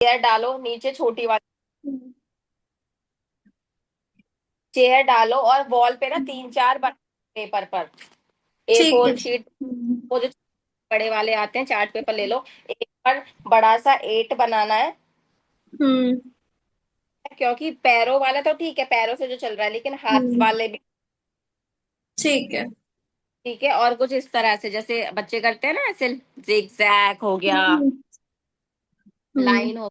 Chair डालो नीचे, छोटी वाली हम्म, चेयर डालो, और वॉल पे ना तीन चार पेपर पर, ए ठीक है। फोर शीट, वो जो बड़े वाले आते हैं चार्ट पेपर ले लो। एक पर बड़ा सा एट बनाना है, हम्म। क्योंकि पैरों वाला तो ठीक है, पैरों से जो चल रहा है, लेकिन हाथ हम्म, वाले भी ठीक है। ठीक है। और कुछ इस तरह से जैसे बच्चे करते हैं ना, ऐसे जिग जैग हो गया, हम्म। हम्म, लाइन हो,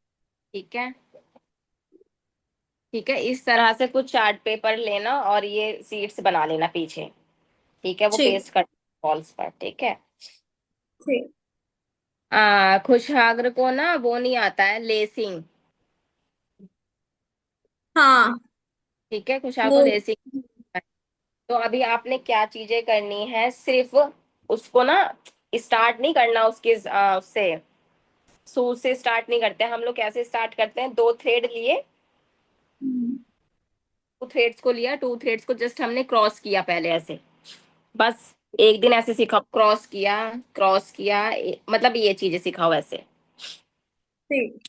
ठीक है। ठीक है, इस तरह से कुछ चार्ट पेपर लेना और ये सीट्स बना लेना पीछे, ठीक है, वो ठीक। पेस्ट कर वॉल्स पर, ठीक है। ठीक। खुशहागर को ना वो नहीं आता है, लेसिंग। हाँ। ठीक है, खुशहागर वो। को लेसिंग। तो अभी आपने क्या चीजें करनी है, सिर्फ उसको ना स्टार्ट नहीं करना उसके उससे, सूज से स्टार्ट नहीं करते हम लोग। कैसे स्टार्ट करते हैं, दो थ्रेड लिए, हम्म, टू थ्रेड्स को लिया, टू थ्रेड्स को जस्ट हमने क्रॉस किया पहले ऐसे, बस। एक दिन ऐसे सीखा, क्रॉस किया, क्रॉस किया, मतलब ये चीजें सिखाओ ऐसे। ठीक।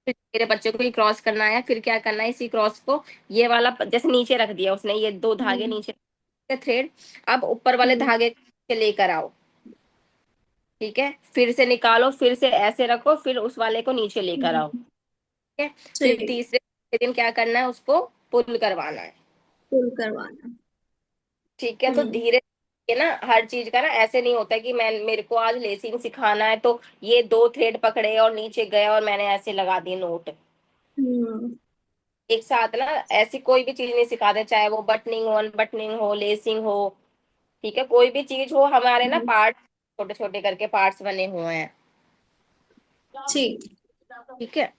फिर मेरे बच्चे को ही क्रॉस करना है, फिर क्या करना है, इसी क्रॉस को ये वाला जैसे नीचे रख दिया उसने, ये दो धागे हम्म। नीचे थ्रेड, अब ऊपर वाले हम्म। धागे के लेकर आओ, ठीक है, फिर से निकालो, फिर से ऐसे रखो, फिर उस वाले को नीचे लेकर आओ, हम्म, ठीक है। फिर ठीक। तीसरे दिन क्या करना है, उसको पुल करवाना है, पुल करवाना। ठीक है। तो हम्म। धीरे ये ना, हर चीज का ना ऐसे नहीं होता है कि मैं, मेरे को आज लेसिंग सिखाना है तो ये दो थ्रेड पकड़े और नीचे गया और मैंने ऐसे लगा दी नोट हम्म। एक साथ ना। ऐसी कोई भी चीज नहीं सिखाते, चाहे वो बटनिंग हो, अनबटनिंग हो, लेसिंग हो, ठीक है, कोई भी चीज हो, हमारे ना हम्म, पार्ट छोटे छोटे करके पार्ट्स बने हुए हैं, ठीक। ठीक है।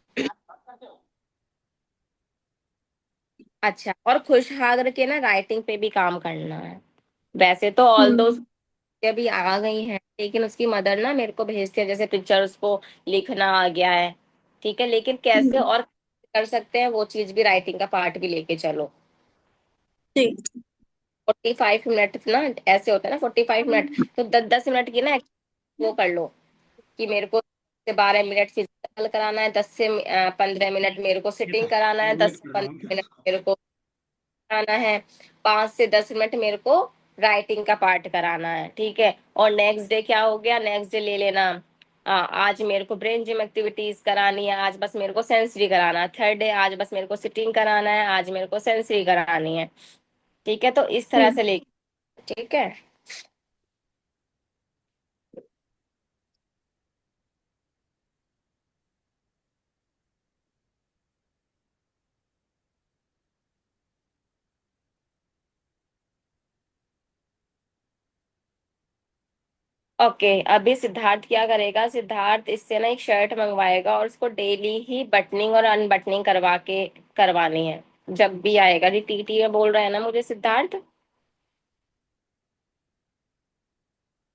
अच्छा, और खुशहागर के ना राइटिंग पे भी काम करना है। वैसे तो ऑल दो हम्म। अभी आ गई हैं, लेकिन उसकी मदर ना मेरे को भेजती है, जैसे पिक्चर्स को लिखना आ गया है, ठीक है, लेकिन कैसे हम्म, और कर सकते हैं वो चीज भी, राइटिंग का पार्ट भी लेके चलो। ठीक। 45 मिनट ना, ऐसे होता है ना 45 मिनट, तो 10-10 मिनट की ना वो कर लो, कि मेरे को 12 मिनट फिजिकल कराना है, 10 से 15 मिनट मेरे को सिटिंग कराना है, 10 से 15 मिनट मेरे को कराना है, 5 से 10 मिनट मेरे को राइटिंग का पार्ट कराना है, ठीक है। और नेक्स्ट डे क्या हो गया, नेक्स्ट डे ले लेना, आज मेरे को ब्रेन जिम एक्टिविटीज करानी है, आज बस मेरे को सेंसरी कराना है। थर्ड डे, आज बस मेरे को सिटिंग कराना है, आज मेरे को सेंसरी करानी है, ठीक है। तो इस तरह ठीक। से ले, ठीक है। ओके, अभी सिद्धार्थ क्या करेगा, सिद्धार्थ इससे ना एक शर्ट मंगवाएगा और उसको डेली ही बटनिंग और अनबटनिंग करवानी है, जब भी आएगा। जी टीटी में बोल रहा है ना मुझे सिद्धार्थ।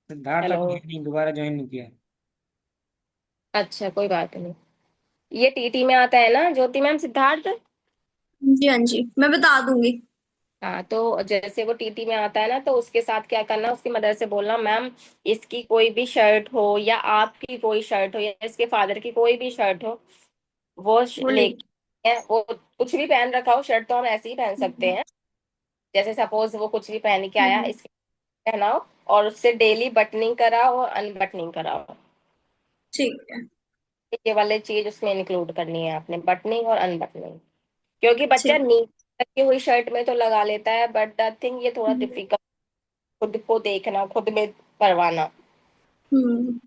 सिद्धार्थ हेलो, अभी है नहीं, दोबारा ज्वाइन नहीं किया। अच्छा कोई बात नहीं। ये टीटी में आता है ना ज्योति मैम, सिद्धार्थ। जी हाँ जी, मैं बता दूंगी। हाँ, तो जैसे वो टीटी में आता है ना, तो उसके साथ क्या करना, उसकी मदर से बोलना, मैम इसकी कोई भी शर्ट हो, या आपकी कोई शर्ट हो, या इसके फादर की कोई भी शर्ट हो, वो बोले। लेके, वो कुछ भी पहन रखा हो, शर्ट तो हम ऐसे ही पहन सकते हम्म। हैं, जैसे सपोज वो कुछ भी पहन के आया, हम्म, इसके पहनाओ, और उससे डेली बटनिंग कराओ और अनबटनिंग कराओ। ठीक है। ये वाले चीज उसमें इंक्लूड करनी है आपने, बटनिंग और अनबटनिंग। क्योंकि बच्चा ठीक। नीचे रखी हुई शर्ट में तो लगा लेता है, बट आई थिंक ये थोड़ा हम्म। डिफिकल्ट, खुद को देखना, खुद में करवाना, हम्म,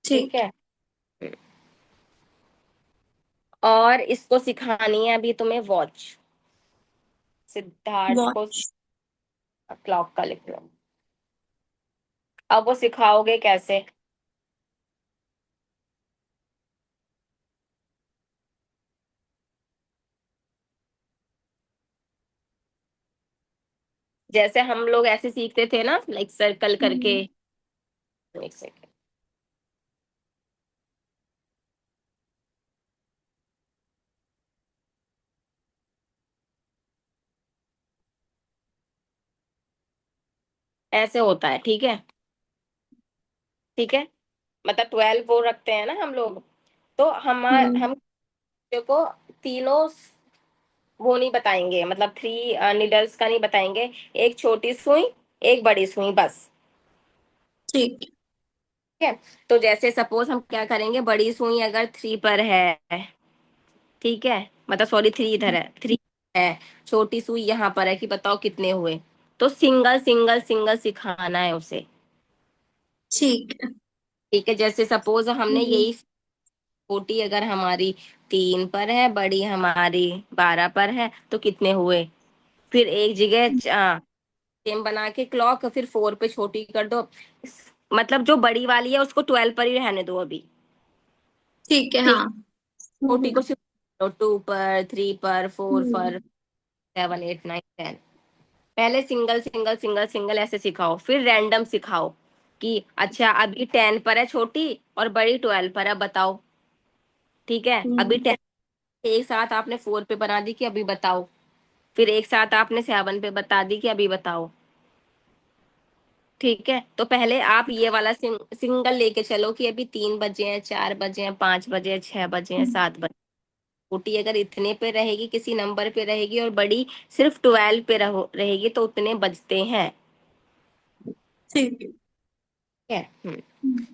ठीक ठीक। है। और इसको सिखानी है अभी तुम्हें वॉच, सिद्धार्थ को वॉच। क्लॉक का लिख लो। अब वो सिखाओगे कैसे, जैसे हम लोग ऐसे सीखते थे ना, लाइक सर्कल करके। हम्म, एक सेकेंड, ऐसे होता है, ठीक है, ठीक है, मतलब 12 वो रखते हैं ना हम लोग, तो हम हम्म। बच्चों को तीनों वो नहीं बताएंगे, मतलब थ्री नीडल्स का नहीं बताएंगे। एक छोटी सुई, एक बड़ी सुई, बस। ठीक ठीक है। तो जैसे सपोज हम क्या करेंगे, बड़ी सुई अगर 3 पर है, ठीक है, मतलब सॉरी 3 इधर है, 3 है, छोटी सुई यहाँ पर है, कि बताओ कितने हुए। तो सिंगल सिंगल सिंगल सिखाना है उसे। ठीक है। ठीक है, जैसे सपोज हमने हम्म। यही, छोटी अगर हमारी 3 पर है, बड़ी हमारी 12 पर है, तो कितने हुए। फिर एक जगह सेम बना के क्लॉक, फिर 4 पे छोटी कर दो। मतलब जो बड़ी वाली है उसको 12 पर ही रहने दो अभी। ठीक है, ठीक, हाँ। छोटी हम्म। को सिर्फ 2 पर, 3 पर, 4 हम्म। पर, 7, 8, 9, 10। पहले सिंगल सिंगल सिंगल सिंगल ऐसे सिखाओ, फिर रैंडम सिखाओ कि अच्छा अभी 10 पर है छोटी और बड़ी 12 पर है, बताओ। ठीक है, अभी हम्म। 10 एक साथ आपने 4 पे बना दी कि अभी बताओ। फिर एक साथ आपने 7 पे बता दी कि अभी बताओ। ठीक है, तो पहले आप ये वाला सिंगल लेके चलो कि अभी 3 बजे हैं, 4 बजे हैं, 5 बजे हैं, 6 बजे हैं, 7 बजे। छोटी अगर इतने पे रहेगी, किसी नंबर पे रहेगी, और बड़ी सिर्फ 12 पे रहेगी, तो उतने बजते हैं। ठीक है। ठीक है। हम्म।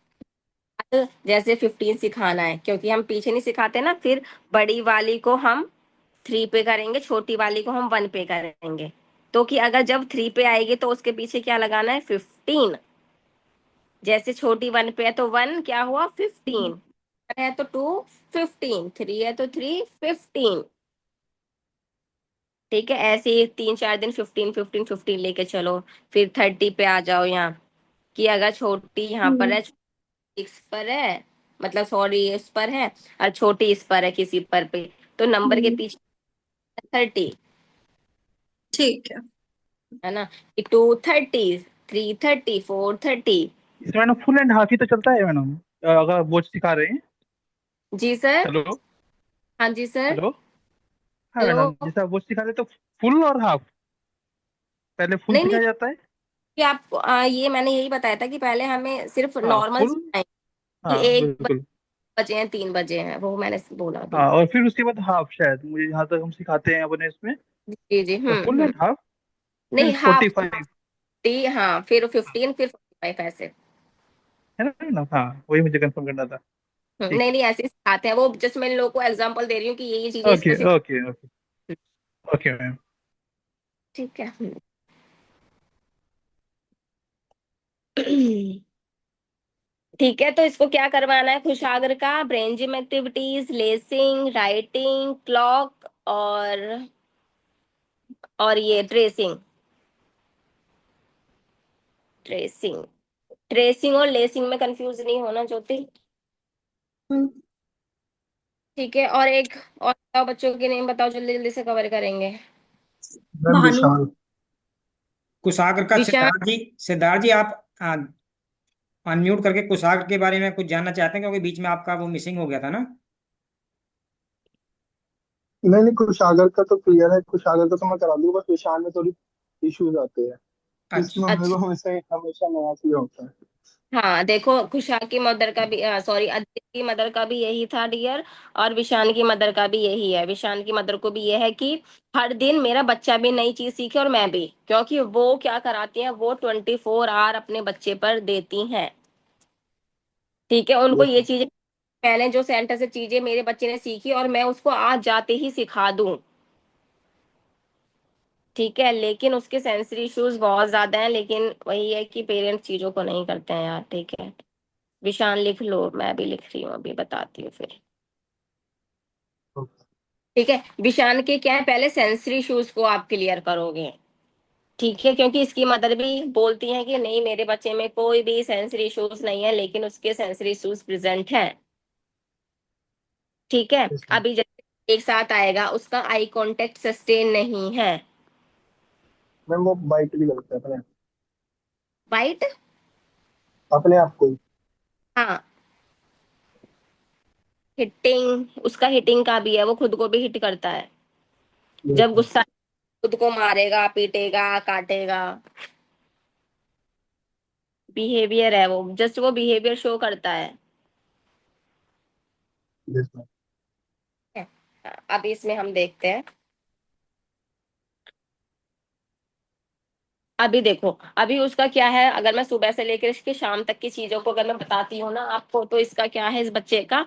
अब जैसे 15 सिखाना है, क्योंकि हम पीछे नहीं सिखाते ना, फिर बड़ी वाली को हम 3 पे करेंगे, छोटी वाली को हम 1 पे करेंगे। तो कि अगर जब 3 पे आएगी तो उसके पीछे क्या लगाना है, 15। जैसे छोटी 1 पे है तो 1 क्या हुआ, 15 है तो 2, 15 3 है तो 3, 15। ठीक है, ऐसे ही 3 4 दिन 15 15 15 लेके चलो। फिर 30 पे आ जाओ यहाँ, कि अगर छोटी यहाँ पर हम्म। है, 6 पर है, मतलब सॉरी इस पर है, और छोटी इस पर है किसी पर पे, तो नंबर के हम्म। पीछे 30, ठीक है। है ना, कि 230, 330, 430। इसमें मैडम फुल एंड हाफ ही तो चलता है मैडम, अगर वो सिखा रहे हैं। जी सर। हेलो। हाँ जी सर। हेलो। हाँ हेलो। मैडम, जैसे आप वो सिखा रहे हैं तो फुल और हाफ, पहले फुल नहीं नहीं, सिखाया जाता है। कि आपको ये मैंने यही बताया था कि पहले हमें सिर्फ हाँ नॉर्मल फुल। सिखाएंगे, कि हाँ एक बिल्कुल। बजे हैं, 3 बजे हैं, वो मैंने बोला अभी। हाँ और फिर उसके बाद हाफ, शायद मुझे जहाँ तक हम सिखाते हैं अपने इसमें, जी जी। फुल एंड हाफ, फिर नहीं, फोर्टी हाफ फाइव 50, हाँ, फिर 15, फिर 45 ऐसे। है ना। हाँ वही मुझे कंफर्म करना था। ठीक। नहीं नहीं, ऐसे ही सिखाते हैं वो, जस्ट मैं इन लोगों को एग्जांपल दे रही हूँ कि ये चीजें इसको ओके सिखा। Okay okay. Okay ma'am. ठीक है। ठीक है, तो इसको क्या करवाना है, खुशागर का brain gym activities, lacing, writing, clock, और ये ट्रेसिंग। ट्रेसिंग ट्रेसिंग और लेसिंग में कंफ्यूज नहीं होना ज्योति। हम्म। ठीक है, और एक और बताओ, बच्चों के नेम बताओ, जल्दी जल्दी से कवर करेंगे। मैम भानु। विशाल। कुशाग्र का विशाल। सिद्धार्थ जी आप अनम्यूट करके कुशाग्र के बारे में कुछ जानना चाहते हैं, क्योंकि बीच में आपका वो मिसिंग हो गया था ना। नहीं नहीं, कुशागर का तो क्लियर है, कुशागर का तो मैं करा दूंगा, बस विशाल में थोड़ी इश्यूज आते हैं। इसमें अच्छा। मेरे अच्छा। को हमेशा हमेशा नया सी होता है। हाँ देखो, खुशा की मदर का भी, सॉरी, अदिति की मदर का भी यही था डियर। और विशान की मदर का भी यही है। विशान की मदर को भी ये है कि हर दिन मेरा बच्चा भी नई चीज सीखे, और मैं भी, क्योंकि वो क्या कराती हैं, वो 24 आवर अपने बच्चे पर देती हैं। ठीक है, उनको ये ये तो चीजें, मैंने जो सेंटर से चीजें मेरे बच्चे ने सीखी, और मैं उसको आज जाते ही सिखा दूं। ठीक है, लेकिन उसके सेंसरी इश्यूज बहुत ज्यादा हैं, लेकिन वही है कि पेरेंट्स चीजों को नहीं करते हैं यार। ठीक है, विशान लिख लो, मैं भी लिख रही हूँ, अभी बताती हूँ फिर। तो ठीक है, विशान के क्या है, पहले सेंसरी इश्यूज को आप क्लियर करोगे। ठीक है, क्योंकि इसकी मदर भी बोलती है कि नहीं, मेरे बच्चे में कोई भी सेंसरी इश्यूज नहीं है, लेकिन उसके सेंसरी इश्यूज प्रेजेंट हैं। ठीक है, ये सही। अभी जैसे एक साथ आएगा, उसका आई कांटेक्ट सस्टेन नहीं है। मैम वो बाइट भी लगता है वाइट। अपने आप को ही। हाँ, हिटिंग, उसका हिटिंग का भी है, वो खुद को भी हिट करता है। ये जब तो गुस्सा, खुद को मारेगा, पीटेगा, काटेगा। बिहेवियर है वो, जस्ट वो बिहेवियर शो करता है। Yes ma'am. अभी इसमें हम देखते हैं। अभी देखो, अभी उसका क्या है, अगर मैं सुबह से लेकर इसके शाम तक की चीजों को अगर मैं बताती हूँ ना आपको, तो इसका क्या है इस बच्चे का।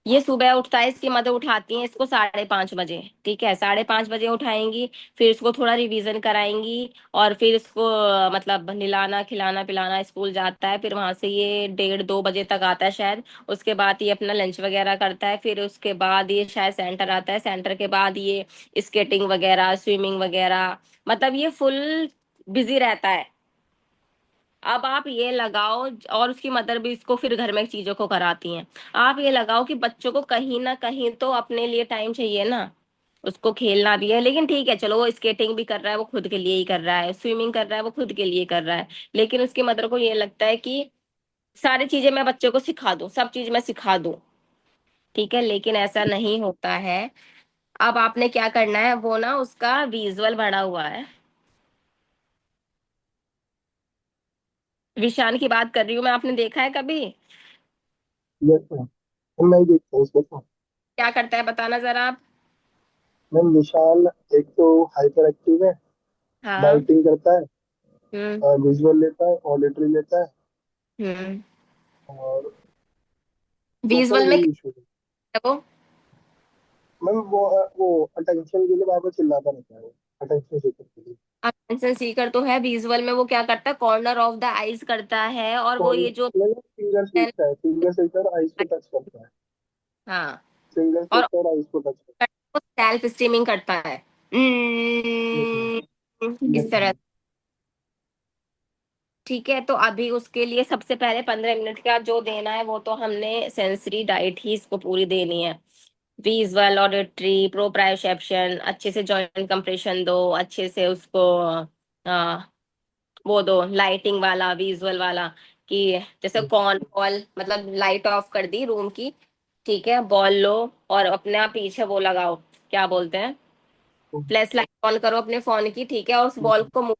ये सुबह उठता है, इसकी मदर उठाती है इसको 5:30 बजे, ठीक है, 5:30 बजे उठाएंगी। फिर इसको थोड़ा रिवीजन कराएंगी, और फिर इसको मतलब नहलाना खिलाना पिलाना, स्कूल जाता है, फिर वहां से ये 1:30 2 बजे तक आता है शायद। उसके बाद ये अपना लंच वगैरह करता है, फिर उसके बाद ये शायद सेंटर आता है, सेंटर के बाद ये स्केटिंग वगैरह स्विमिंग वगैरह, मतलब ये फुल बिजी रहता है। अब आप ये लगाओ, और उसकी मदर भी इसको फिर घर में चीजों को कराती हैं। आप ये लगाओ कि बच्चों को कहीं ना कहीं तो अपने लिए टाइम चाहिए ना, उसको खेलना भी है, लेकिन ठीक है चलो, वो स्केटिंग भी कर रहा है वो खुद के लिए ही कर रहा है, स्विमिंग कर रहा है वो खुद के लिए कर रहा है। लेकिन उसकी मदर को ये लगता है कि सारी चीजें मैं बच्चों को सिखा दूं, सब चीज मैं सिखा दूं, ठीक है, लेकिन ऐसा नहीं होता है। अब आपने क्या करना है, वो ना उसका विजुअल बढ़ा हुआ है। विशान की बात कर रही हूँ मैं, आपने देखा है कभी? Yes ma'am. मैम मैं ही देखता हूँ इसको तो। क्या करता है बताना जरा आप। मैम विशाल एक तो हाइपर एक्टिव है, हाँ। डाइटिंग करता है, हम्म। विजुअल लेता है, ऑडिटरी लेता है, हम्म। और टोटल विजुअल में यही क्या इशू है। है वो? मैम वो अटेंशन के लिए बार बार चिल्लाता रहता है, वो अटेंशन सीकर के लिए। अटेंशन सीकर तो है, विजुअल में वो क्या करता है, कॉर्नर ऑफ द आईज करता है, और वो ये जो नहीं, फिंगर सीखता है, फिंगर सीखकर आइस को टच करता है, हाँ, फिंगर और सीखकर आइस को टच करता सेल्फ स्टीमिंग करता है। है। Yes ma'am. इस यस तरह। मैम। ठीक है, तो अभी उसके लिए सबसे पहले 15 मिनट का जो देना है, वो तो हमने सेंसरी डाइट ही इसको पूरी देनी है। विजुअल ऑडिटरी प्रोप्रायोसेप्शन, अच्छे से जॉइंट कंप्रेशन दो, अच्छे से उसको वो दो लाइटिंग वाला विजुअल वाला, कि जैसे कॉन बॉल, मतलब लाइट ऑफ कर दी रूम की, ठीक है, बॉल लो, और अपने आप पीछे वो लगाओ, क्या बोलते हैं, फ्लैश लाइट ऑन करो अपने फोन की, ठीक है, और उस बॉल को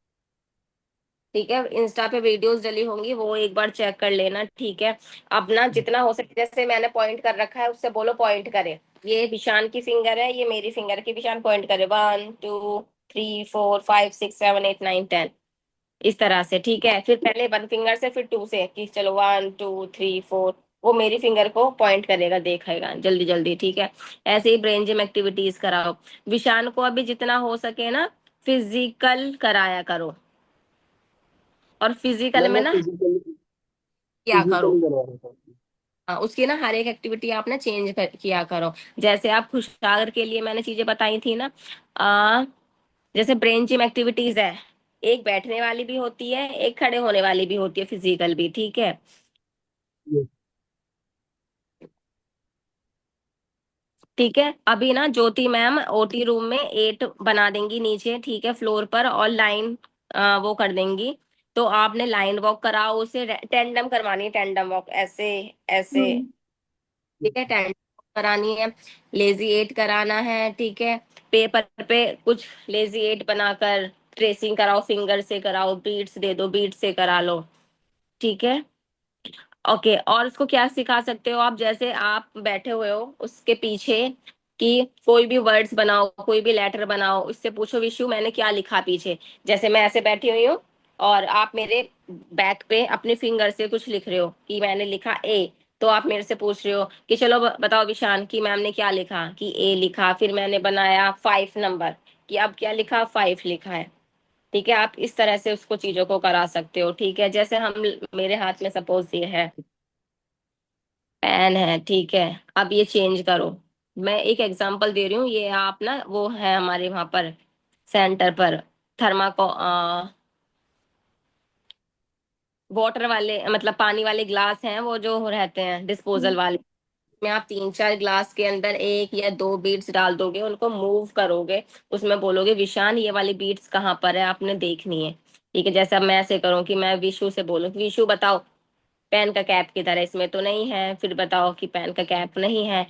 ठीक है, इंस्टा पे वीडियोस डली होंगी, वो एक बार चेक कर लेना, ठीक है। अपना जितना हो सके, जैसे मैंने पॉइंट कर रखा है, उससे बोलो पॉइंट करे। ये विशान की फिंगर है, ये मेरी फिंगर की, विशान पॉइंट करे 1 2 3 4 5 6 7 8 9 10, इस तरह से, ठीक है। फिर पहले 1 फिंगर से, फिर 2 से, कि चलो 1 2 3 4, वो मेरी फिंगर को पॉइंट करेगा, देखेगा जल्दी जल्दी, ठीक है। ऐसे ही ब्रेन जिम एक्टिविटीज कराओ। विशान को अभी जितना हो सके ना फिजिकल कराया करो, और फिजिकल मैम में मैं ना फिजिकली किया करो। फिजिकली करवा रहा था। हाँ, उसकी ना हर एक एक्टिविटी आप ना किया करो। जैसे आप खुशहाल के लिए मैंने चीजें बताई थी ना, आ, जैसे ब्रेन जिम एक्टिविटीज है, एक बैठने वाली भी होती है, एक खड़े होने वाली भी होती है, फिजिकल भी, ठीक है। यस। ठीक है, अभी ना ज्योति मैम ओटी रूम में 8 बना देंगी नीचे, ठीक है, फ्लोर पर, और लाइन वो कर देंगी। तो आपने लाइन वॉक कराओ उसे, टेंडम करवानी है, टेंडम वॉक, ऐसे ऐसे, हम्म ठीक है, टेंडम करानी है। लेजी 8 कराना है, ठीक है। पेपर पे कुछ लेजी 8 बनाकर ट्रेसिंग कराओ, फिंगर से कराओ, बीट्स दे दो, बीट से करा लो, ठीक है। ओके, और उसको क्या सिखा सकते हो आप, जैसे आप बैठे हुए हो उसके पीछे, कि कोई भी वर्ड्स बनाओ, कोई भी लेटर बनाओ, उससे पूछो विशु मैंने क्या लिखा पीछे। जैसे मैं ऐसे बैठी हुई हूँ, और आप मेरे बैक पे अपने फिंगर से कुछ लिख रहे हो, कि मैंने लिखा ए, तो आप मेरे से पूछ रहे हो कि चलो बताओ विशान, कि मैम ने क्या लिखा, कि ए लिखा, फिर मैंने बनाया 5 नंबर, कि अब क्या लिखा, 5 लिखा है, ठीक है। आप इस तरह से उसको चीजों को करा सकते हो, ठीक है। जैसे हम, मेरे हाथ में सपोज ये है, पेन है, ठीक है, अब ये चेंज करो। मैं एक एग्जांपल दे रही हूँ, ये आप ना, वो है हमारे वहां पर सेंटर पर, थर्माको वाटर वाले, मतलब पानी वाले ग्लास हैं, वो जो रहते हैं डिस्पोजल वाले, में आप 3 4 ग्लास के अंदर 1 या 2 बीट्स डाल दोगे, उनको मूव करोगे, उसमें बोलोगे विशान ये वाली बीट्स कहाँ पर है, आपने देखनी है, ठीक है। जैसे अब मैं ऐसे करूँ कि मैं विशु से बोलूँ, विशु बताओ पेन का कैप किधर है, इसमें तो नहीं है, फिर बताओ कि पेन का कैप नहीं है,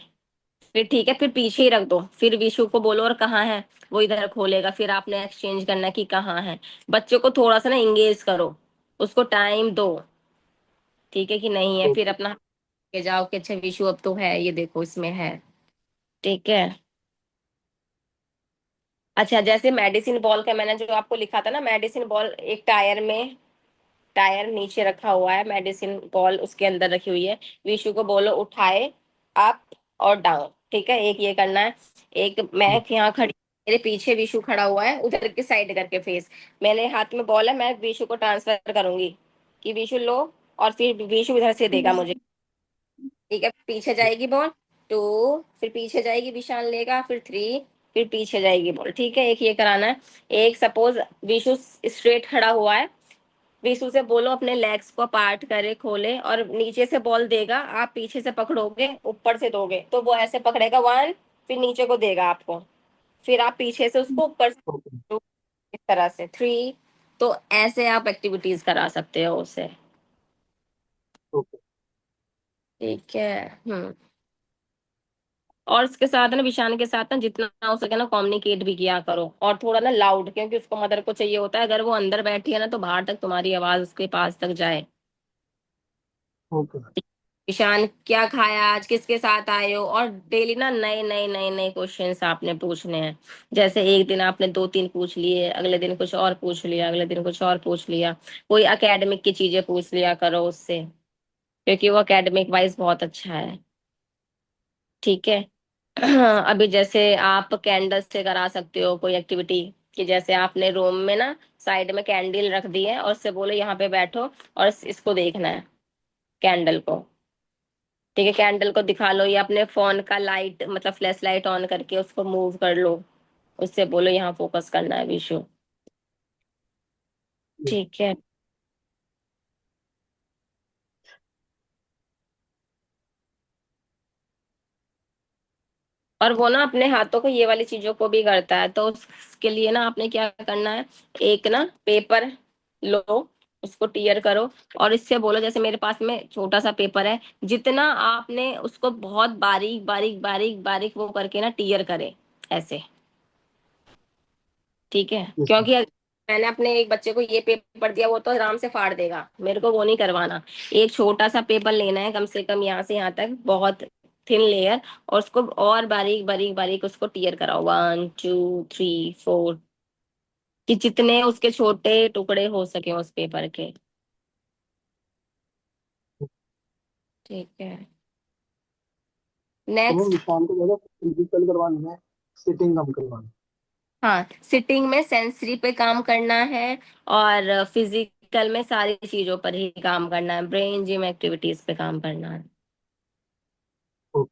फिर ठीक है, फिर पीछे ही रख दो, फिर विशु को बोलो और कहाँ है, वो इधर खोलेगा, फिर आपने एक्सचेंज करना कि कहाँ है। बच्चों को थोड़ा सा ना इंगेज करो, उसको टाइम दो, ठीक है, कि नहीं है, फिर ओके। अपना के जाओ कि अच्छा विशु अब तो है, ये देखो इसमें है। ठीक है। अच्छा, जैसे मेडिसिन बॉल का मैंने जो आपको लिखा था ना, मेडिसिन बॉल एक टायर में, टायर नीचे रखा हुआ है, मेडिसिन बॉल उसके अंदर रखी हुई है। विशु को बोलो उठाए अप और डाउन। ठीक है, एक ये करना है। एक मैं यहाँ खड़ी, मेरे पीछे विशु खड़ा हुआ है, उधर की साइड करके फेस, मेरे हाथ में बॉल है, मैं विशु को ट्रांसफर करूंगी कि विशु लो, और फिर विशु इधर से देगा मुझे। ठीक है, पीछे जाएगी बॉल, टू, फिर पीछे जाएगी विशाल लेगा, फिर थ्री, फिर पीछे जाएगी बॉल। ठीक है, एक ये कराना है। एक सपोज विशु स्ट्रेट खड़ा हुआ है, विशु से बोलो अपने लेग्स को पार्ट करे, खोले, और नीचे से बॉल देगा, आप पीछे से पकड़ोगे, ऊपर से दोगे तो वो ऐसे पकड़ेगा वन, फिर नीचे को देगा आपको, फिर आप पीछे से उसको ऊपर से ओके दो, इस तरह से थ्री। तो ऐसे आप एक्टिविटीज करा सकते हो उसे। ओके। ठीक है। हम्म। और इसके साथ ना, विशान के साथ ना, जितना हो सके ना कम्युनिकेट भी किया करो, और थोड़ा ना लाउड, क्योंकि उसको मदर को चाहिए होता है, अगर वो अंदर बैठी है ना तो बाहर तक तुम्हारी आवाज उसके पास तक जाए। ओके। ईशान क्या खाया आज, किसके साथ आए हो, और डेली ना नए नए नए नए क्वेश्चंस आपने पूछने हैं। जैसे एक दिन आपने दो तीन पूछ लिए, अगले दिन कुछ और पूछ लिया, अगले दिन कुछ और पूछ लिया, कोई एकेडमिक की चीजें पूछ लिया करो उससे, क्योंकि वो एकेडमिक वाइज बहुत अच्छा है। ठीक है। अभी जैसे आप कैंडल से करा सकते हो कोई एक्टिविटी, कि जैसे आपने रूम में ना साइड में कैंडल रख दी है, और उससे बोलो यहाँ पे बैठो और इसको देखना है, कैंडल को। ठीक है, कैंडल को दिखा लो, या अपने फोन का लाइट मतलब फ्लैश लाइट ऑन करके उसको मूव कर लो, उससे बोलो यहाँ फोकस करना है विशु। ठीक है। और वो ना अपने हाथों को ये वाली चीजों को भी करता है, तो उसके लिए ना आपने क्या करना है, एक ना पेपर लो, उसको टीयर करो, और इससे बोलो, जैसे मेरे पास में छोटा सा पेपर है, जितना आपने उसको बहुत बारीक बारीक बारीक बारीक वो करके ना टीयर करे ऐसे। ठीक है, यस मैम। क्योंकि मैंने अपने एक बच्चे को ये पेपर दिया, वो तो आराम से फाड़ देगा, मेरे को वो नहीं करवाना। एक छोटा सा पेपर लेना है, कम से कम यहाँ से यहाँ तक, बहुत थिन लेयर, और उसको और बारीक बारीक बारीक उसको टीयर कराओ, वन टू थ्री फोर, कि जितने उसके छोटे टुकड़े हो सके उस पेपर के। ठीक है। तो वो नेक्स्ट। विशाल को ज्यादा फिजिकल करवानी है, सिटिंग कम करवानी हाँ, सिटिंग में सेंसरी पे काम करना है, और फिजिकल में सारी चीजों पर ही काम करना है, ब्रेन जिम एक्टिविटीज पे काम करना है। है। ओके।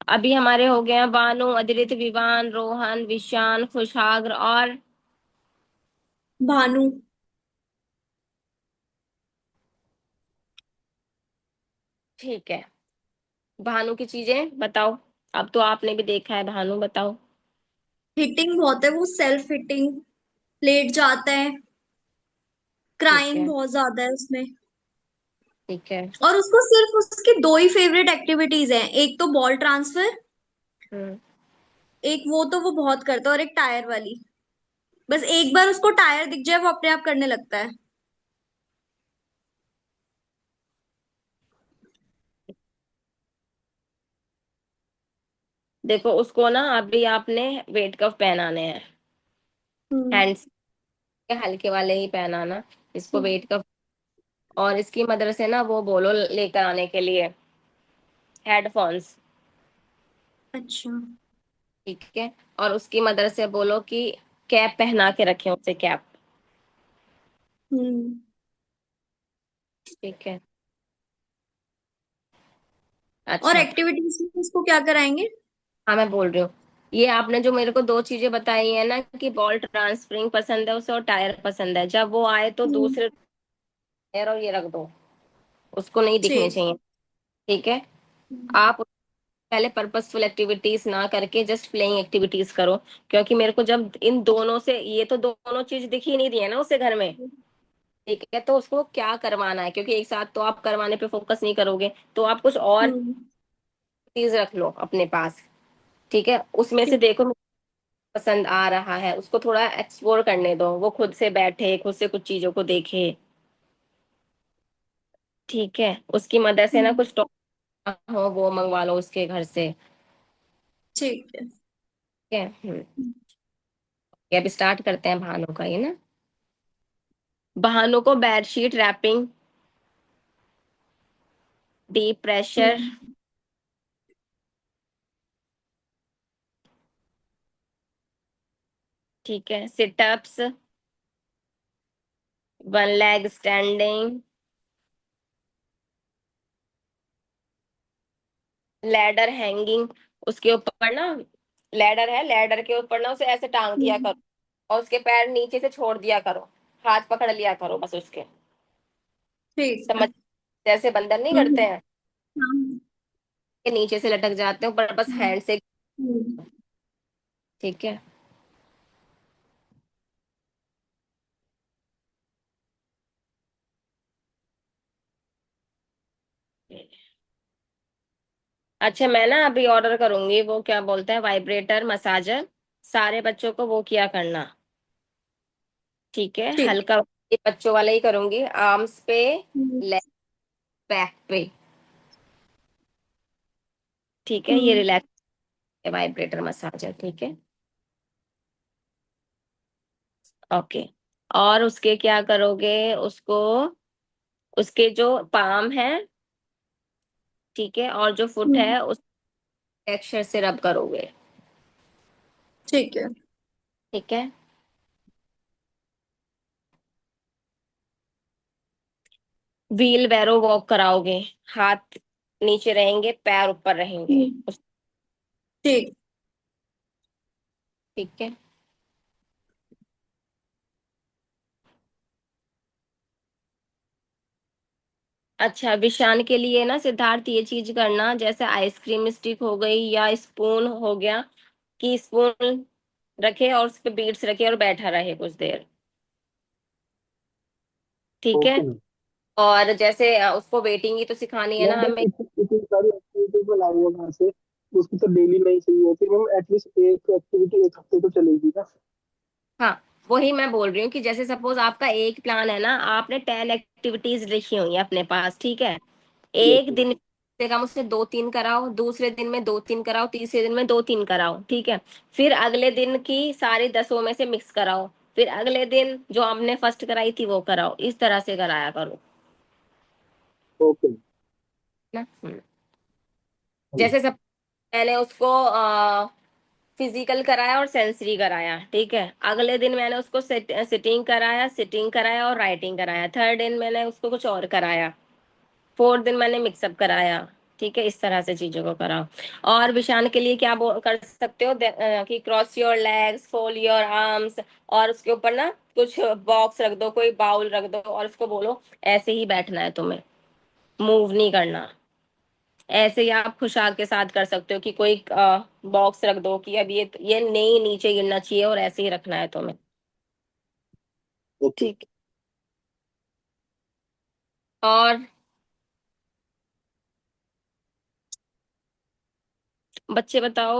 अभी हमारे हो गए हैं बानु, अदिति, विवान, रोहन, विशान, खुशहाग्र और भानु। ठीक है। भानु की चीजें बताओ, अब तो आपने भी देखा है, भानु बताओ। हिटिंग बहुत है वो, सेल्फ हिटिंग, लेट जाता है, ठीक क्राइम है। बहुत ज्यादा है उसमें। ठीक है। और उसको सिर्फ उसकी दो ही फेवरेट एक्टिविटीज हैं, एक तो बॉल ट्रांसफर, हम्म। एक वो बहुत करता है, और एक टायर वाली। बस एक बार उसको टायर दिख जाए वो अपने आप करने लगता है। देखो उसको ना अभी आपने वेट कफ पहनाने हैं, हम्म। हैंड्स के हल्के वाले ही पहनाना, इसको वेट कफ। और इसकी मदद से ना वो बोलो लेकर आने के लिए हेडफोन्स। अच्छा। ठीक है। और उसकी मदद से बोलो कि कैप पहना के रखें उसे, कैप। हम्म। ठीक है। और अच्छा। एक्टिविटीज में उसको क्या कराएंगे? हाँ, मैं बोल रही हूँ, ये आपने जो मेरे को दो चीजें बताई है ना, कि बॉल ट्रांसफरिंग पसंद है उसे और टायर पसंद है, जब वो आए तो हम्म। दूसरे टायर और ये रख दो, उसको नहीं दिखने ठीक। चाहिए। ठीक है। हम्म। आप पहले पर्पसफुल एक्टिविटीज ना करके जस्ट प्लेइंग एक्टिविटीज करो, क्योंकि मेरे को जब इन दोनों से, ये तो दोनों चीज दिख ही नहीं रही है ना उसे घर में। ठीक है, तो उसको क्या करवाना है, क्योंकि एक साथ तो आप करवाने पे फोकस नहीं करोगे, तो आप कुछ और हम्म। चीज रख लो अपने पास। ठीक है, उसमें से ठीक। देखो पसंद आ रहा है, उसको थोड़ा एक्सप्लोर करने दो, वो खुद से बैठे, खुद से कुछ चीजों को देखे। ठीक है, उसकी मदद से ना कुछ टॉप हो वो मंगवा लो उसके घर से। ठीक है। ठीक है। ये अभी स्टार्ट करते हैं भानु का, ये ना भानु को बेडशीट रैपिंग, डीप प्रेशर, हम्म। ठीक है, sit-ups, one leg standing, ladder hanging, उसके ऊपर ना लैडर है, लैडर के ऊपर ना उसे ऐसे टांग दिया हम्म। करो और उसके पैर नीचे से छोड़ दिया करो, हाथ पकड़ लिया करो बस उसके, ठीक है। समझ, जैसे बंदर नहीं हम्म। करते हैं हाँ। कि नीचे से लटक जाते हैं ऊपर, बस हैंड से। हम्म। ठीक है। अच्छा, मैं ना अभी ऑर्डर करूंगी वो क्या बोलते हैं वाइब्रेटर मसाजर, सारे बच्चों को वो किया करना। ठीक है, ठीक। हल्का ये बच्चों वाला ही करूंगी, आर्म्स पे, हम्म। लेग, बैक पे। ठीक है, ये हम्म। Relax vibrator massager. ठीक है, ओके। और उसके क्या करोगे उसको, उसके जो पाम है, ठीक है, और जो फुट हम्म। है उस टेक्सचर से रब करोगे। ठीक है। ठीक है, व्हील बैरो वॉक कराओगे, हाथ नीचे रहेंगे, पैर ऊपर रहेंगे हम्म। ठीक। ठीक है। अच्छा, विशान के लिए ना सिद्धार्थ ये चीज करना, जैसे आइसक्रीम स्टिक हो गई या स्पून हो गया, कि स्पून रखे और उस पे बीट्स रखे और बैठा रहे कुछ देर। ठीक है, ओके। और जैसे उसको वेटिंग ही तो सिखानी है मैम ना बट हमें। इतनी सारी एक्टिविटी को लाऊंगा कहाँ से? उसकी तो डेली नहीं चाहिए होती मैम, एटलीस्ट एक एक्टिविटी एक हफ्ते तो चलेगी ना? हाँ, वही मैं बोल रही हूँ कि जैसे सपोज आपका एक प्लान है ना, आपने 10 एक्टिविटीज लिखी हुई है अपने पास, ठीक है, यस एक मैम। दिन से कम उससे 2-3 कराओ, दूसरे दिन में 2-3 कराओ, तीसरे दिन में 2-3 कराओ। ठीक है, फिर अगले दिन की सारी 10 में से मिक्स कराओ, फिर अगले दिन जो हमने फर्स्ट कराई थी वो कराओ, इस तरह से कराया करो ओके। ना। जैसे सब मैंने उसको फिजिकल कराया और सेंसरी कराया, ठीक है, अगले दिन मैंने उसको सिटिंग कराया और राइटिंग कराया, थर्ड दिन मैंने उसको कुछ और कराया, फोर्थ दिन मैंने मिक्सअप कराया। ठीक है, इस तरह से चीजों को कराओ। और विशान के लिए क्या कर सकते हो, कि cross your legs, fold your arms, और उसके ऊपर ना कुछ बॉक्स रख दो, कोई बाउल रख दो और उसको बोलो ऐसे ही बैठना है तुम्हें, मूव नहीं करना। ऐसे ही आप खुशहाल के साथ कर सकते हो कि कोई बॉक्स रख दो कि अब ये नहीं नीचे गिरना चाहिए और ऐसे ही रखना है तुम्हें। ओके। ठीक। और बच्चे बताओ।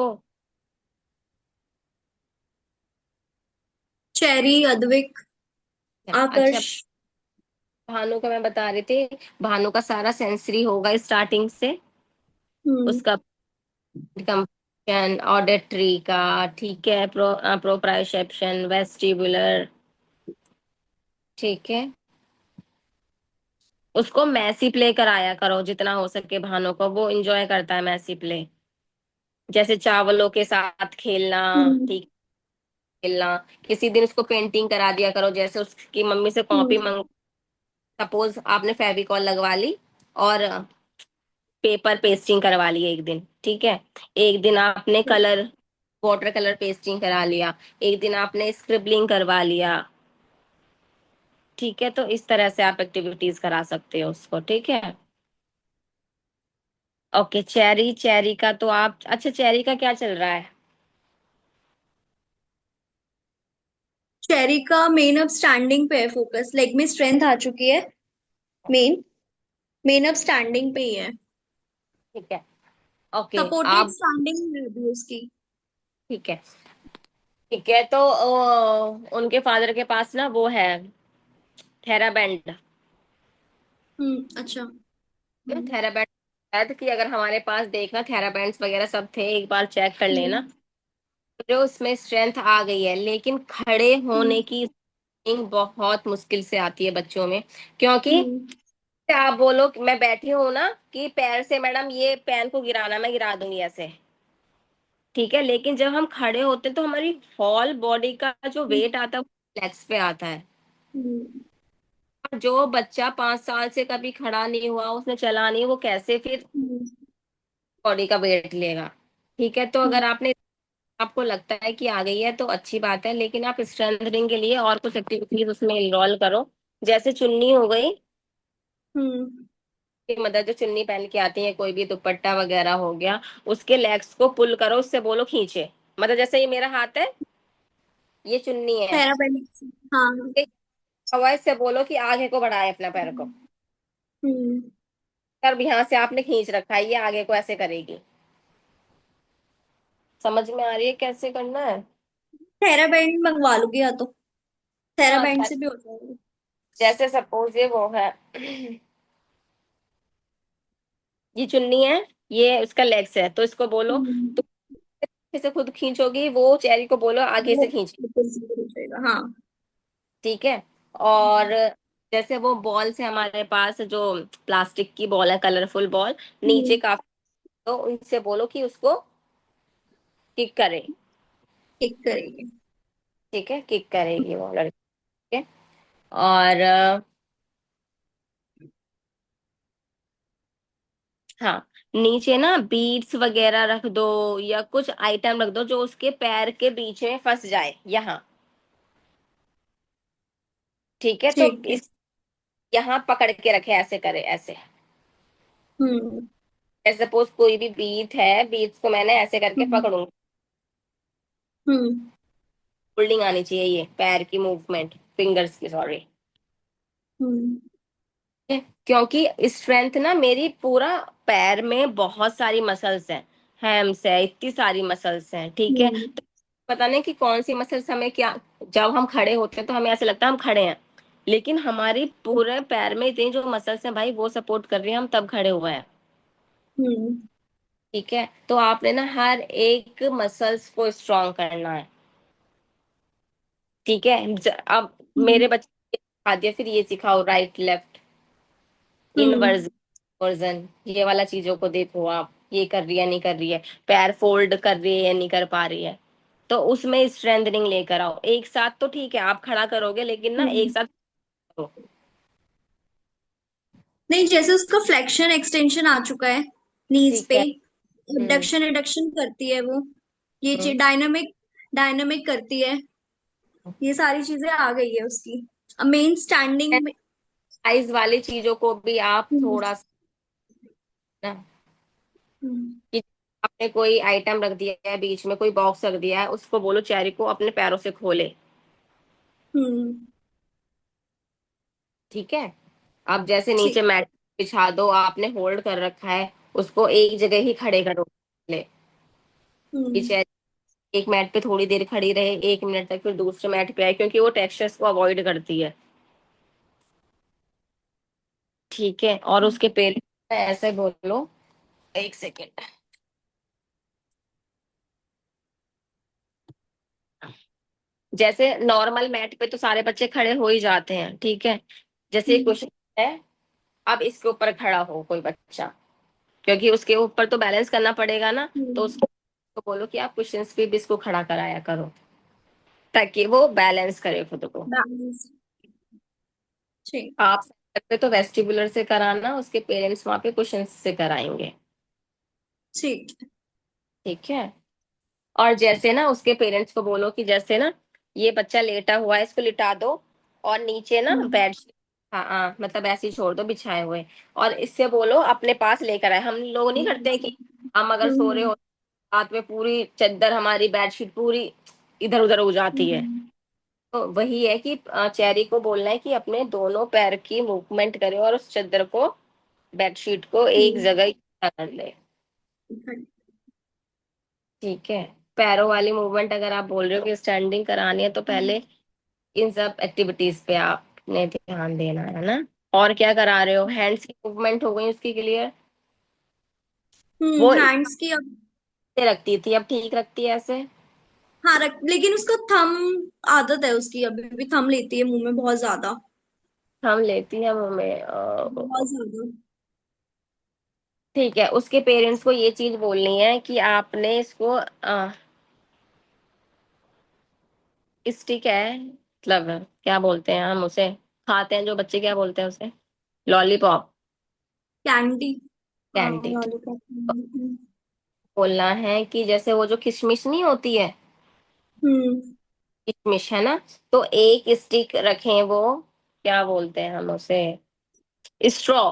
चेरी, अद्विक, अच्छा, आकर्ष। भानु का मैं बता रही थी, भानु का सारा सेंसरी होगा स्टार्टिंग से, हम्म। उसका कंप्रेशन ऑडिटरी का, ठीक है, प्रोप्राइसेप्शन, वेस्टिबुलर। ठीक है, उसको मैसी प्ले कराया करो जितना हो सके, भानु को वो एंजॉय करता है मैसी प्ले, जैसे चावलों के साथ खेलना, हम्म। ठीक, खेलना। किसी दिन उसको पेंटिंग करा दिया करो, जैसे उसकी मम्मी से हम्म। कॉपी मंग, सपोज आपने फेविकॉल लगवा ली और पेपर पेस्टिंग करवा ली एक दिन, ठीक है, एक दिन आपने कलर, वाटर कलर पेस्टिंग करा लिया, एक दिन आपने स्क्रिबलिंग करवा लिया। ठीक है, तो इस तरह से आप एक्टिविटीज करा सकते हो उसको। ठीक है, ओके। चेरी, चेरी का तो आप, अच्छा चेरी का क्या चल रहा है? चेरी का मेन अब स्टैंडिंग पे है फोकस, लेग में स्ट्रेंथ आ चुकी है। मेन मेन अब स्टैंडिंग पे ही है। ठीक है, ओके सपोर्टेड आप, स्टैंडिंग है अभी उसकी। ठीक है, ठीक है, तो उनके फादर के पास ना वो है थेराबैंड, अच्छा। थेराबैंड शायद कि अगर हमारे पास देखना थेराबैंड्स वगैरह सब थे, एक बार चेक कर लेना। जो उसमें स्ट्रेंथ आ गई है, लेकिन खड़े होने की स्विंग बहुत मुश्किल से आती है बच्चों में। क्योंकि आप बोलो कि मैं बैठी हूं ना, कि पैर से मैडम ये पेन को गिराना, मैं गिरा दूंगी ऐसे, ठीक है। लेकिन जब हम खड़े होते हैं तो हमारी होल बॉडी का जो वेट आता है वो लेग्स पे आता है। और जो बच्चा 5 साल से कभी खड़ा नहीं हुआ, उसने चला नहीं, वो कैसे फिर बॉडी का वेट लेगा? ठीक है। तो अगर आपको लगता है कि आ गई है तो अच्छी बात है, लेकिन आप स्ट्रेंथनिंग के लिए और कुछ एक्टिविटीज उसमें इन्वॉल्व करो। जैसे चुन्नी हो गई, की मदद, जो चुन्नी पहन के आती है, कोई भी दुपट्टा वगैरह हो गया, उसके लेग्स को पुल करो, उससे बोलो खींचे। मतलब जैसे ये मेरा हाथ है, ये चुन्नी है, पैराबैंड। हाँ। ठीक है? और इससे बोलो कि आगे को बढ़ाए अपना पैर को। हम्म। पर यहाँ से आपने खींच रखा है, ये आगे को ऐसे करेगी। समझ में आ रही है कैसे करना है? पैराबैंड मंगवा लूंगी या तो हाँ, पैराबैंड से भी हो जाएगा। जैसे सपोज ये वो है, ये चुन्नी है, ये उसका लेग्स है, तो इसको बोलो, हम्म। तो अच्छे से खुद खींचोगी, वो चेरी को बोलो आगे वो से खींच। बिल्कुल से हो जाएगा, हाँ। ठीक है। और जैसे वो बॉल से, हमारे पास जो प्लास्टिक की बॉल है, कलरफुल बॉल, नीचे हम्म। काफी, तो उनसे बोलो कि उसको किक करे। ठीक करेंगे। ठीक है, किक करेगी वो लड़की। ठीक है। और हाँ, नीचे ना बीड्स वगैरह रख दो, या कुछ आइटम रख दो जो उसके पैर के बीच में फंस जाए यहाँ। ठीक है। तो ठीक है। इस यहाँ पकड़ के रखे, ऐसे करे, ऐसे। हम्म। सपोज कोई भी बीट है, बीट्स को मैंने ऐसे करके हम्म। पकड़ूंगी। हम्म। होल्डिंग आनी चाहिए, ये पैर की मूवमेंट, फिंगर्स की, सॉरी। हम्म। क्योंकि स्ट्रेंथ ना मेरी पूरा पैर में बहुत सारी मसल्स हैं, हैम्स है, इतनी सारी मसल्स हैं। ठीक है। हम्म। तो पता नहीं कि कौन सी मसल्स हमें क्या, जब हम खड़े होते हैं तो हमें ऐसे लगता है हम खड़े हैं, लेकिन हमारी पूरे पैर में इतनी जो मसल्स हैं भाई, वो सपोर्ट कर रही हैं, हम तब खड़े हुए हैं। हम्म। ठीक है। तो आपने ना हर एक मसल्स को स्ट्रॉन्ग करना है। ठीक है। अब हम्म। मेरे बच्चे को सिखा दिया, फिर ये सिखाओ, राइट लेफ्ट, हम्म। इनवर्जन, वर्जन, ये वाला चीजों को देखो आप, ये कर रही है नहीं कर रही है, पैर फोल्ड कर रही है या नहीं कर पा रही है। तो उसमें स्ट्रेंथनिंग लेकर आओ एक साथ। तो ठीक है, आप खड़ा करोगे, लेकिन ना एक हम्म। साथ करो। नहीं, जैसे उसका फ्लेक्शन एक्सटेंशन आ चुका है नीज ठीक पे, है। हम्म। एबडक्शन एडक्शन करती है वो, ये हम्म। डायनामिक डायनामिक करती है, ये सारी चीजें आ गई है उसकी। मेन स्टैंडिंग में। साइज वाली चीजों को भी आप हम्म। थोड़ा सा ना, हम्म। कि आपने कोई आइटम रख दिया है बीच में, कोई बॉक्स रख दिया है, उसको बोलो चेरी को अपने पैरों से खोले। हम्म। ठीक है। अब जैसे नीचे ठीक। मैट बिछा दो, आपने होल्ड कर रखा है, उसको एक जगह ही खड़े करो ले, कि हम्म। चेयर एक मैट पे थोड़ी देर खड़ी रहे, 1 मिनट तक, फिर दूसरे मैट पे आए, क्योंकि वो टेक्सचर्स को अवॉइड करती है। ठीक है। और उसके पेरेंट्स ऐसे बोलो, एक सेकेंड, जैसे नॉर्मल मैट पे तो सारे बच्चे खड़े हो ही जाते हैं। ठीक है। जैसे एक हम्म। क्वेश्चन है, अब इसके ऊपर खड़ा हो कोई बच्चा, क्योंकि उसके ऊपर तो बैलेंस करना पड़ेगा ना, तो हम्म। उसको बोलो कि आप क्वेश्चंस पे भी इसको खड़ा कराया करो, ताकि वो बैलेंस करे खुद को। बैलेंस। ठीक। आप सकते तो वेस्टिबुलर से कराना, उसके पेरेंट्स वहां पे क्वेश्चन से कराएंगे। ठीक। ठीक है। और जैसे ना उसके पेरेंट्स को बोलो कि जैसे ना ये बच्चा लेटा हुआ है, इसको लिटा दो, और नीचे ना हम्म। बेडशीट, हाँ हाँ, मतलब ऐसे ही छोड़ दो बिछाए हुए, और इससे बोलो अपने पास लेकर आए। हम लोग नहीं करते हैं कि हम अगर सो रहे हम्म। हो, रात में पूरी चादर, हमारी बेडशीट पूरी इधर उधर हो जाती है। हम्म। तो वही है कि चेरी को बोलना है कि अपने दोनों पैर की मूवमेंट करे, और उस चादर को, बेडशीट को एक हम्म। जगह इकट्ठा कर ले। ठीक है। पैरों वाली मूवमेंट अगर आप बोल रहे हो कि स्टैंडिंग करानी है, तो पहले इन सब एक्टिविटीज पे आपने ध्यान देना है ना। और क्या करा रहे हो? हैंड्स की मूवमेंट हो गई उसकी क्लियर? वो हैंड्स की अब। ऐसे रखती थी, अब ठीक रखती है ऐसे? हाँ रख, लेकिन उसका थम, आदत है उसकी, अभी भी थम लेती है मुंह में बहुत ज्यादा। हम लेती है मुंह में बहुत ज्यादा। ठीक है, उसके पेरेंट्स को ये चीज बोलनी है कि आपने इसको स्टिक है, मतलब क्या बोलते हैं हम उसे, खाते हैं जो बच्चे, क्या बोलते हैं उसे? Lollipop, candy. हाँ कैंडी। लॉलीपॉप। बोलना है कि जैसे वो जो किशमिश नहीं होती है, हम्म। किशमिश है ना, तो एक स्टिक रखें वो, क्या बोलते हैं हम उसे, स्ट्रॉ।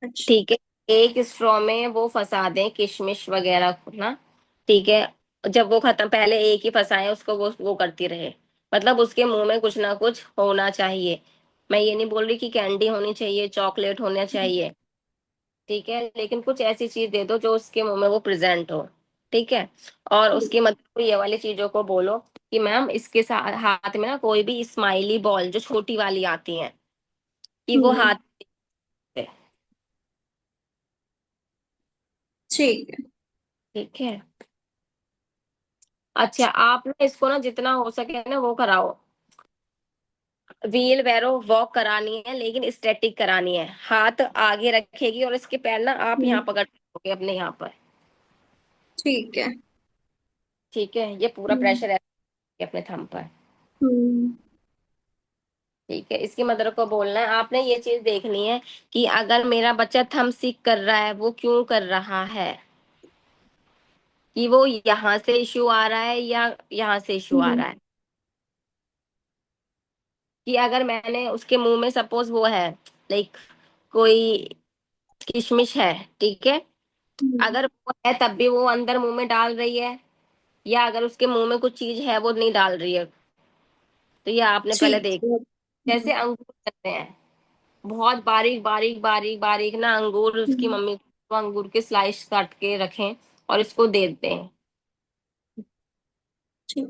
अच्छा। ठीक है, एक स्ट्रॉ में वो फंसा दें किशमिश वगैरह को ना। ठीक है, जब वो खत्म, पहले एक ही फंसाएं उसको, वो करती रहे, मतलब उसके मुंह में कुछ ना कुछ होना चाहिए। मैं ये नहीं बोल रही कि कैंडी होनी चाहिए, चॉकलेट होना चाहिए, ठीक है, लेकिन कुछ ऐसी चीज दे दो जो उसके मुंह में वो प्रेजेंट हो। ठीक है, और उसकी मदद को ये वाली चीजों को बोलो कि मैम इसके साथ हाथ में ना कोई भी स्माइली बॉल जो छोटी वाली आती हैं, कि वो हम्म। हाथ से। ठीक है। ठीक है। अच्छा, आप ना इसको ना जितना हो सके ना वो कराओ, व्हील बैरो वॉक करानी है, लेकिन स्टैटिक करानी है। हाथ आगे रखेगी और इसके पैर ना आप यहाँ हम्म। पकड़ लोगे अपने यहाँ पर। ठीक है। ठीक है, ये पूरा हम्म। प्रेशर है अपने थंब पर। हम्म। ठीक है, इसकी मदर को बोलना है, आपने ये चीज देखनी है कि अगर मेरा बच्चा थंब सीख कर रहा है, वो क्यों कर रहा है, कि वो यहाँ से इशू आ रहा है या यहाँ से इशू आ हम्म। रहा है। कि अगर मैंने उसके मुंह में सपोज वो है, लाइक कोई किशमिश है, ठीक है, हम्म। अगर वो है तब भी वो अंदर मुंह में डाल रही है, या अगर उसके मुंह में कुछ चीज है वो नहीं डाल रही है, तो ये आपने पहले ठीक देख। है। जैसे अंगूर करते हैं, बहुत बारीक बारीक बारीक बारीक ना अंगूर, उसकी हम्म। मम्मी को अंगूर के स्लाइस काट के रखें और इसको दे देते हैं। ठीक।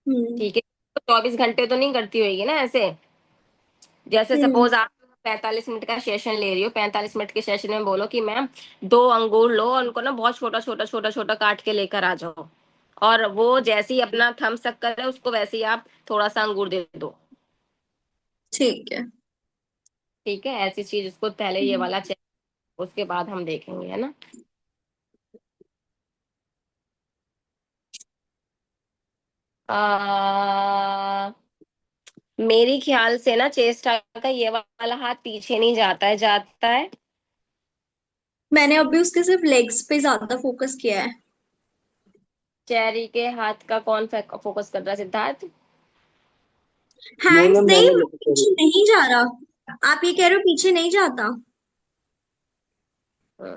हम्म। ठीक है, तो 24 घंटे तो नहीं करती होगी ना ऐसे। जैसे हम्म। सपोज आप 45 मिनट का सेशन ले रही हो, 45 मिनट के सेशन में बोलो कि मैम 2 अंगूर लो और उनको ना बहुत छोटा छोटा छोटा छोटा काट के लेकर आ जाओ, और वो जैसे ही अपना थंब सक करे उसको वैसे ही आप थोड़ा सा अंगूर दे दो। ठीक है। ठीक है, ऐसी चीज उसको पहले ये हम्म। वाला चेक, उसके बाद हम देखेंगे, है ना। आ, मेरी ख्याल से ना चेस्टा का ये वाला हाथ पीछे नहीं जाता है, जाता है? मैंने अभी उसके सिर्फ लेग्स पे ज्यादा फोकस किया है। चेरी के हाथ का कौन फोकस कर रहा है, सिद्धार्थ? नहीं हैंड्स मैम, नहीं, मैंने वो नहीं करी। पीछे नहीं जा रहा। आप ये कह रहे हो पीछे नहीं जाता, हम्म,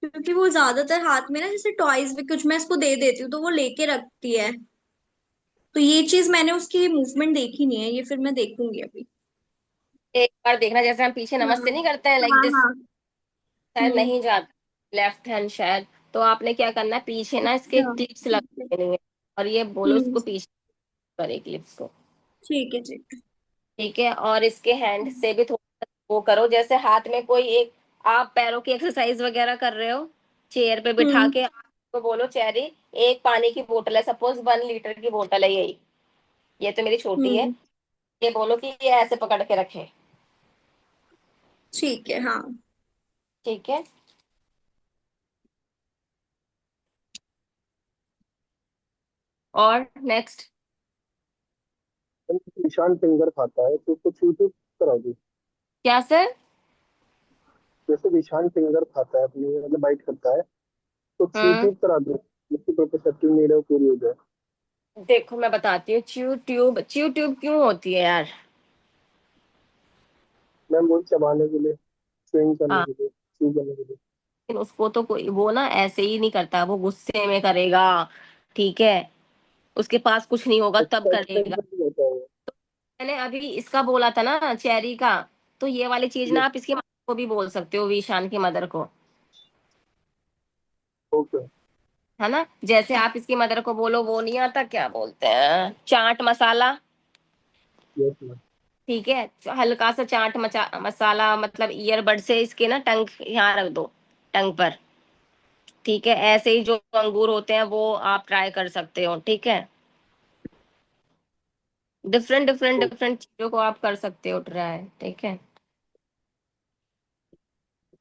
क्योंकि वो ज्यादातर हाथ में ना जैसे टॉयज भी कुछ मैं इसको दे देती हूँ तो वो लेके रखती है। तो ये चीज मैंने उसकी मूवमेंट देखी नहीं है, ये फिर मैं देखूंगी अभी। एक बार देखना, जैसे हम पीछे नमस्ते नहीं करते हैं लाइक हाँ दिस, हाँ। शायद हम्म। नहीं जाता, लेफ्ट हैंड शायद। तो आपने क्या करना है, पीछे ना इसके अच्छा क्लिप्स ठीक है। लगा देनी है, और ये बोलो हम्म। इसको पीछे करे क्लिप्स को। ठीक है। ठीक है। ठीक है, और इसके हैंड से भी थोड़ा वो करो, जैसे हाथ में कोई एक, आप पैरों की एक्सरसाइज वगैरह कर रहे हो, चेयर पे बिठा हम्म। के आपको बोलो चेरी, एक पानी की बोतल है, सपोज 1 लीटर की बोतल है यही, ये तो मेरी छोटी है, हम्म। ये बोलो कि ये ऐसे पकड़ के रखे। ठीक है। हाँ। ठीक है, और नेक्स्ट? ईशान फिंगर खाता है तो कुछ यूट्यूब करा दी। क्या सर? जैसे ईशान फिंगर खाता है अपनी, मतलब बाइट करता है, तो हम्म, यूट्यूब करा दो, जिसकी प्रोप्योसेप्टिव नीड है वो पूरी हो जाए। देखो मैं बताती हूँ, च्यू ट्यूब, च्यू ट्यूब क्यों होती है यार? मैम वो चबाने के लिए, स्विंग करने हाँ, के लिए, च्यू करने के लिए। लेकिन उसको तो कोई वो ना ऐसे ही नहीं करता, वो गुस्से में करेगा, ठीक है, उसके पास कुछ नहीं होगा तब अच्छा करेगा। एक्सटेंशन भी होता है वो। मैंने अभी इसका बोला था ना, चेरी का, तो ये वाली चीज ना यस। आप इसकी मदर को भी बोल सकते हो, वीशान की मदर को, ओके। है ना। जैसे आप इसकी मदर को बोलो, वो नहीं आता क्या बोलते हैं, चाट मसाला, यस मैम। ठीक है, तो हल्का सा चाट मसाला, मतलब ईयरबड से इसके ना टंग यहाँ रख दो, टंग पर। ठीक है, ऐसे ही जो अंगूर होते हैं वो आप ट्राई कर सकते हो। ठीक है, डिफरेंट डिफरेंट डिफरेंट चीजों को आप कर सकते हो ट्राई। ठीक है,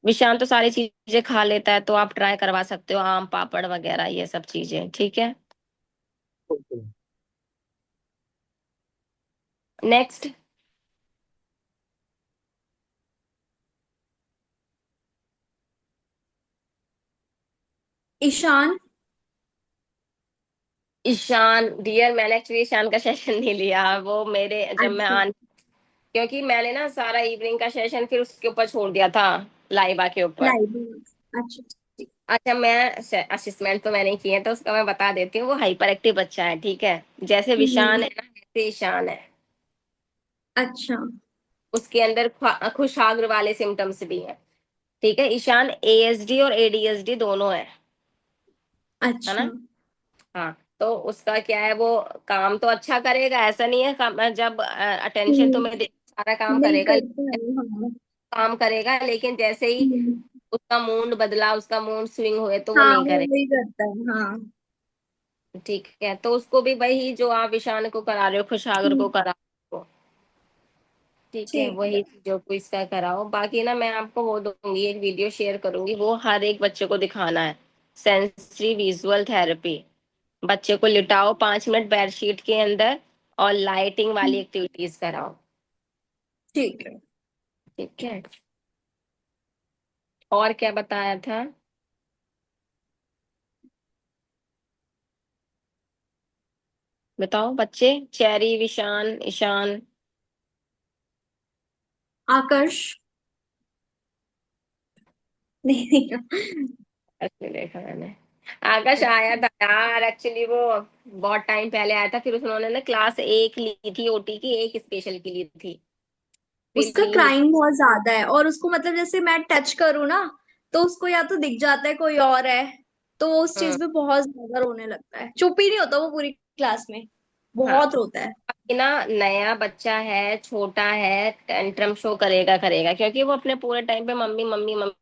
विशान तो सारी चीजें खा लेता है, तो आप ट्राई करवा सकते हो, आम पापड़ वगैरह ये सब चीजें। ठीक है, okay. Next. Ishan. Ishan dear, मैंने एक्चुअली ईशान का सेशन नहीं लिया, वो मेरे जब मैं अच्छा। क्योंकि मैंने ना सारा इवनिंग का सेशन फिर उसके ऊपर छोड़ दिया था, लाइबा के ऊपर। लाइब्रेरी। अच्छा। ठीक। अच्छा, मैं असिस्मेंट तो मैंने किया था, उसका मैं बता देती हूँ। वो हाइपर एक्टिव बच्चा है। ठीक है, जैसे विशान हम्म। है ना, वैसे ईशान है। अच्छा। उसके अंदर खुशाग्र वाले सिम्टम्स भी हैं। ठीक है, ईशान एएसडी और एडीएसडी दोनों है अच्छा। ना। हाँ, तो उसका क्या है, वो काम तो अच्छा करेगा, ऐसा नहीं है, जब अटेंशन हम्म। तुम्हें दे सारा काम नहीं करेगा, करता है, हाँ। काम करेगा, लेकिन जैसे ही हम्म। उसका मूड बदला, उसका मूड स्विंग हुए, तो वो हाँ, नहीं वो करे। वही करता है, हाँ। ठीक है, तो उसको भी वही जो आप ईशान को करा रहे हो, खुशागर को हम्म। करा रहे हो। ठीक है, ठीक है। वही चीजों को इसका कराओ। बाकी ना मैं आपको वो दूंगी, एक वीडियो शेयर करूंगी, वो हर एक बच्चे को दिखाना है। Sensory visual therapy. बच्चे को लिटाओ 5 मिनट बेडशीट के अंदर, और लाइटिंग वाली एक्टिविटीज कराओ। ठीक है। ठीक है, और क्या बताया था। बताओ बच्चे, चेरी, विशान, ईशान। आकर्ष। नहीं नहीं। ऐसे देखा मैंने, आकाश आया था यार, एक्चुअली वो बहुत टाइम पहले आया था, फिर उन्होंने ना क्लास एक ली थी, ओटी की एक स्पेशल की ली थी, फिर उसका ली ही। क्राइम बहुत ज्यादा है, और उसको मतलब जैसे मैं टच करूँ ना, तो उसको या तो दिख जाता है कोई और है, तो वो उस हम्म, चीज में बहुत ज्यादा रोने लगता है, चुप ही नहीं होता वो पूरी क्लास में, हाँ, बहुत रोता है। बाकी ना नया बच्चा है, छोटा है, टेंट्रम शो करेगा करेगा, क्योंकि वो अपने पूरे टाइम पे मम्मी मम्मी मम्मी